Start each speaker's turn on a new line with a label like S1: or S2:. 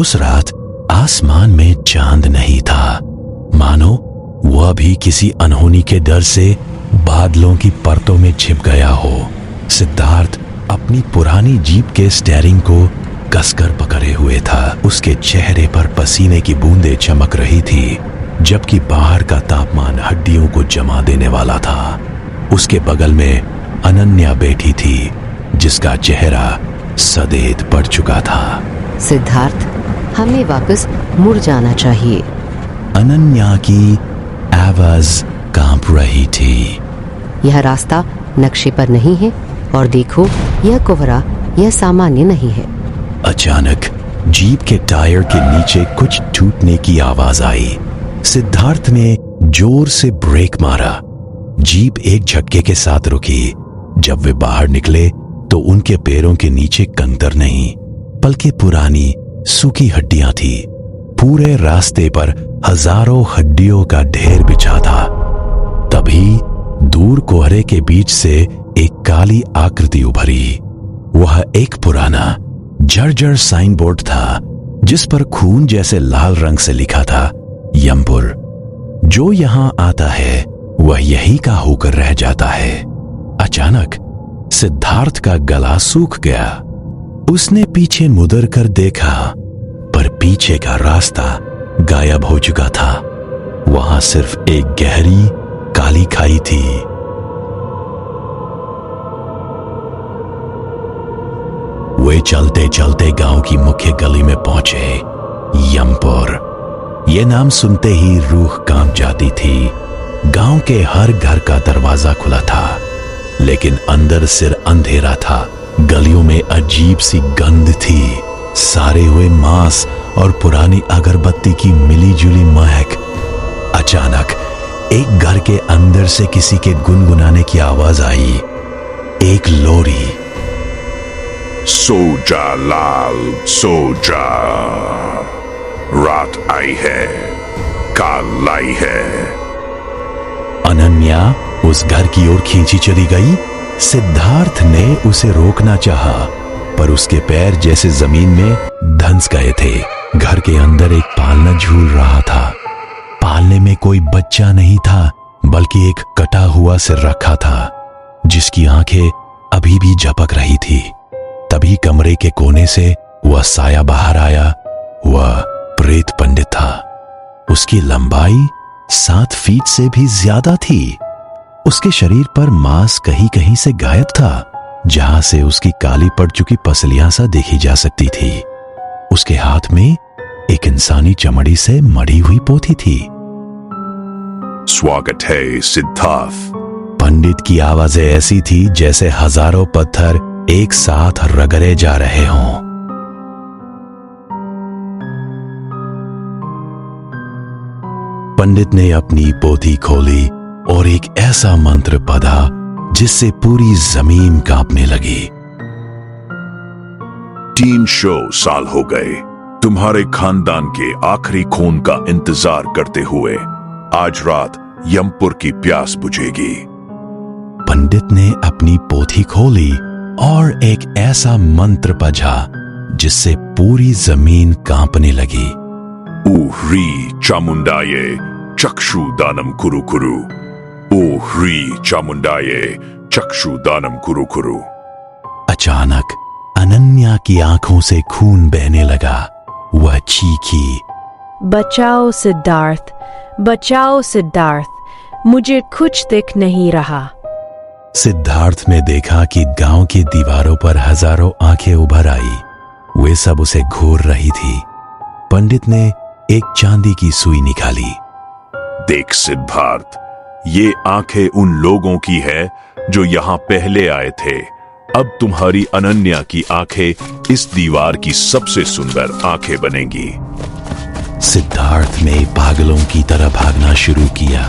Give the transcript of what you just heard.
S1: उस रात आसमान में चांद नहीं था, मानो वह भी किसी अनहोनी के डर से बादलों की परतों में छिप गया हो। सिद्धार्थ अपनी पुरानी जीप के स्टीयरिंग को कसकर पकड़े हुए था। उसके चेहरे पर पसीने की बूंदें चमक रही थी, जबकि बाहर का तापमान हड्डियों को जमा देने वाला था। उसके बगल में अनन्या बैठी थी, जिसका चेहरा सफेद पड़ चुका था।
S2: सिद्धार्थ, हमें वापस मुड़ जाना चाहिए।
S1: अनन्या की आवाज कांप रही थी।
S2: यह रास्ता नक्शे पर नहीं है, और देखो, यह कोहरा यह सामान्य नहीं है।
S1: अचानक जीप के टायर के नीचे कुछ टूटने की आवाज आई। सिद्धार्थ ने जोर से ब्रेक मारा। जीप एक झटके के साथ रुकी। जब वे बाहर निकले तो उनके पैरों के नीचे कंकर नहीं, बल्कि पुरानी सूखी हड्डियां थी। पूरे रास्ते पर हजारों हड्डियों का ढेर बिछा था। तभी दूर कोहरे के बीच से एक काली आकृति उभरी। वह एक पुराना जर्जर साइन बोर्ड था, जिस पर खून जैसे लाल रंग से लिखा था, यमपुर। जो यहां आता है वह यही का होकर रह जाता है। अचानक सिद्धार्थ का गला सूख गया। उसने पीछे मुड़ कर देखा, पर पीछे का रास्ता गायब हो चुका था। वहां सिर्फ एक गहरी काली खाई थी। वे चलते चलते गांव की मुख्य गली में पहुंचे। यमपुर, ये नाम सुनते ही रूह कांप जाती थी। गांव के हर घर का दरवाजा खुला था, लेकिन अंदर सिर अंधेरा था। गलियों में अजीब सी गंध थी, सारे हुए मांस और पुरानी अगरबत्ती की मिलीजुली महक। अचानक एक घर के अंदर से किसी के गुनगुनाने की आवाज आई, एक लोरी।
S3: सो जा लाल, सो जा, रात आई है, काल लाई है।
S1: अनन्या उस घर की ओर खींची चली गई। सिद्धार्थ ने उसे रोकना चाहा, पर उसके पैर जैसे जमीन में धंस गए थे। घर के अंदर एक पालना झूल रहा था। पालने में कोई बच्चा नहीं था, बल्कि एक कटा हुआ सिर रखा था, जिसकी आंखें अभी भी झपक रही थी। तभी कमरे के कोने से वह साया बाहर आया। वह प्रेत पंडित था। उसकी लंबाई 7 फीट से भी ज्यादा थी। उसके शरीर पर मांस कहीं कहीं से गायब था, जहां से उसकी काली पड़ चुकी पसलियां सा देखी जा सकती थी। उसके हाथ में एक इंसानी चमड़ी से मढ़ी हुई पोथी थी।
S3: स्वागत है सिद्धार्थ।
S1: पंडित की आवाजें ऐसी थी जैसे हजारों पत्थर एक साथ रगड़े जा रहे हों। पंडित ने अपनी पोथी खोली और एक ऐसा मंत्र पढ़ा जिससे पूरी जमीन कांपने लगी।
S3: 300 साल हो गए तुम्हारे खानदान के आखिरी खून का इंतजार करते हुए। आज रात यमपुर की प्यास बुझेगी।
S1: पंडित ने अपनी पोथी खोली और एक ऐसा मंत्र पढ़ा जिससे पूरी जमीन कांपने लगी।
S3: ओ ह्री चामुंडाये चक्षु दानम कुरु कुरु। ओ ह्री चामुंडाये चक्षु दानम कुरु कुरु।
S1: अचानक अनन्या की आंखों से खून बहने लगा। वह चीखी,
S4: बचाओ सिद्धार्थ, बचाओ सिद्धार्थ, मुझे कुछ दिख नहीं रहा।
S1: सिद्धार्थ ने देखा कि गांव की दीवारों पर हजारों आंखें उभर आई। वे सब उसे घूर रही थी। पंडित ने एक चांदी की सुई निकाली।
S3: देख सिद्धार्थ, ये आंखें उन लोगों की है जो यहां पहले आए थे। अब तुम्हारी अनन्या की आंखें इस दीवार की सबसे सुंदर आंखें बनेंगी।
S1: सिद्धार्थ ने पागलों की तरह भागना शुरू किया।